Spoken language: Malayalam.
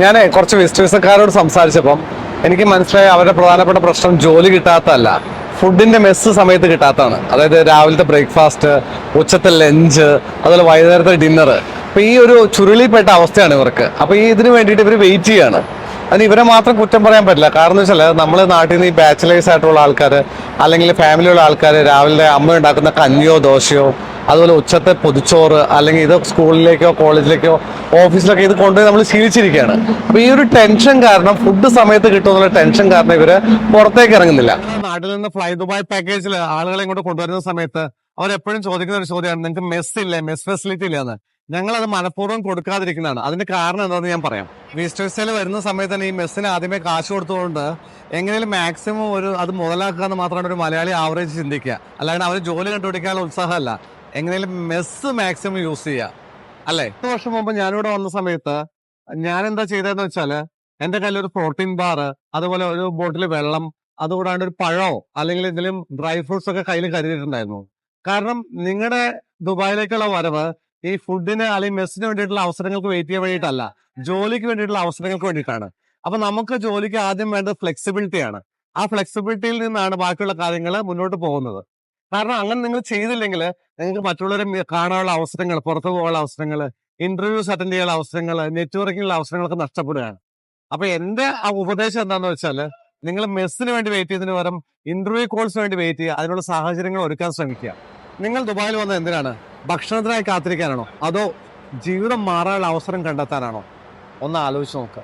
ഞാൻ കുറച്ച് വിസിറ്റേഴ്സുകാരോട് സംസാരിച്ചപ്പം എനിക്ക് മനസ്സിലായ അവരുടെ പ്രധാനപ്പെട്ട പ്രശ്നം ജോലി കിട്ടാത്തതല്ല, ഫുഡിന്റെ മെസ്സ് സമയത്ത് കിട്ടാത്തതാണ്. അതായത് രാവിലത്തെ ബ്രേക്ക്ഫാസ്റ്റ്, ഉച്ചത്തെ ലഞ്ച്, അതുപോലെ വൈകുന്നേരത്തെ ഡിന്നർ. അപ്പൊ ഈ ഒരു ചുരുളിപ്പെട്ട അവസ്ഥയാണ് ഇവർക്ക്. അപ്പൊ ഈ ഇതിന് വേണ്ടിയിട്ട് ഇവർ വെയിറ്റ് ചെയ്യാണ്. അതിന് ഇവരെ മാത്രം കുറ്റം പറയാൻ പറ്റില്ല. കാരണം എന്ന് വെച്ചാൽ നമ്മൾ നാട്ടിൽ നിന്ന് ഈ ബാച്ചിലേഴ്സ് ആയിട്ടുള്ള ആൾക്കാർ അല്ലെങ്കിൽ ഫാമിലിയുള്ള ആൾക്കാർ രാവിലെ അമ്മ ഉണ്ടാക്കുന്ന കഞ്ഞിയോ ദോശയോ അതുപോലെ ഉച്ചത്തെ പൊതിച്ചോറ് അല്ലെങ്കിൽ ഇത് സ്കൂളിലേക്കോ കോളേജിലേക്കോ ഓഫീസിലൊക്കെ ഇത് കൊണ്ടുപോയി നമ്മൾ ശീലിച്ചിരിക്കുകയാണ്. അപ്പൊ ഈ ഒരു ടെൻഷൻ കാരണം, ഫുഡ് സമയത്ത് കിട്ടുമെന്നുള്ള ടെൻഷൻ കാരണം ഇവര് പുറത്തേക്ക് ഇറങ്ങുന്നില്ല. നാട്ടിൽ നിന്ന് ഫ്ലൈ ദുബായ് പാക്കേജിൽ ആളുകളെ ഇങ്ങോട്ട് കൊണ്ടുവരുന്ന സമയത്ത് അവരെപ്പോഴും ചോദിക്കുന്ന ഒരു ചോദ്യമാണ്, നിങ്ങൾക്ക് മെസ് ഇല്ലേ, മെസ് ഫെസിലിറ്റി ഇല്ല എന്ന്. ഞങ്ങളത് മനഃപൂർവ്വം കൊടുക്കാതിരിക്കുന്നതാണ്. അതിന്റെ കാരണം എന്താണെന്ന് ഞാൻ പറയാം. വിസിറ്റേഴ്സിൽ വരുന്ന സമയത്ത് തന്നെ ഈ മെസ്സിന് ആദ്യമേ കാശ് കൊടുത്തുകൊണ്ട് എങ്ങനെയും മാക്സിമം അത് മുതലാക്കുക എന്ന് മാത്രമാണ് ഒരു മലയാളി ആവറേജ് ചിന്തിക്കുക. അല്ലാണ്ട് അവർ ജോലി കണ്ടുപിടിക്കാനുള്ള ഉത്സാഹമല്ല, എങ്ങനെയും മെസ്സ് മാക്സിമം യൂസ് ചെയ്യുക, അല്ലേ? 10 വർഷം മുമ്പ് ഞാനിവിടെ വന്ന സമയത്ത് ഞാൻ എന്താ ചെയ്തതെന്ന് വെച്ചാല്, എന്റെ കയ്യിൽ ഒരു പ്രോട്ടീൻ ബാർ, അതുപോലെ ഒരു ബോട്ടിൽ വെള്ളം, അതുകൂടാണ്ട് ഒരു പഴമോ അല്ലെങ്കിൽ എന്തെങ്കിലും ഡ്രൈ ഫ്രൂട്ട്സ് ഒക്കെ കയ്യിൽ കരുതിയിട്ടുണ്ടായിരുന്നു. കാരണം നിങ്ങളുടെ ദുബായിലേക്കുള്ള വരവ് ഈ ഫുഡിന് അല്ലെങ്കിൽ മെസ്സിന് വേണ്ടിയിട്ടുള്ള അവസരങ്ങൾക്ക് വെയിറ്റ് ചെയ്യാൻ വേണ്ടിയിട്ടല്ല, ജോലിക്ക് വേണ്ടിയിട്ടുള്ള അവസരങ്ങൾക്ക് വേണ്ടിയിട്ടാണ്. അപ്പൊ നമുക്ക് ജോലിക്ക് ആദ്യം വേണ്ടത് ഫ്ലെക്സിബിലിറ്റിയാണ്. ആ ഫ്ലെക്സിബിലിറ്റിയിൽ നിന്നാണ് ബാക്കിയുള്ള കാര്യങ്ങൾ മുന്നോട്ട് പോകുന്നത്. കാരണം അങ്ങനെ നിങ്ങൾ ചെയ്തില്ലെങ്കിൽ നിങ്ങൾക്ക് മറ്റുള്ളവരെ കാണാനുള്ള അവസരങ്ങൾ, പുറത്തു പോകാനുള്ള അവസരങ്ങൾ, ഇന്റർവ്യൂസ് അറ്റൻഡ് ചെയ്യാനുള്ള അവസരങ്ങൾ, നെറ്റ്വർക്കിംഗുള്ള അവസരങ്ങളൊക്കെ നഷ്ടപ്പെടുകയാണ്. അപ്പൊ എന്റെ ആ ഉപദേശം എന്താണെന്ന് വെച്ചാൽ, നിങ്ങൾ മെസ്സിന് വേണ്ടി വെയിറ്റ് ചെയ്യുന്നതിന് പകരം ഇന്റർവ്യൂ കോൾസിന് വേണ്ടി വെയിറ്റ് ചെയ്യുക, അതിനുള്ള സാഹചര്യങ്ങൾ ഒരുക്കാൻ ശ്രമിക്കുക. നിങ്ങൾ ദുബായിൽ വന്നത് എന്തിനാണ്? ഭക്ഷണത്തിനായി കാത്തിരിക്കാനാണോ അതോ ജീവിതം മാറാനുള്ള അവസരം കണ്ടെത്താനാണോ? ഒന്ന് ആലോചിച്ച് നോക്കുക.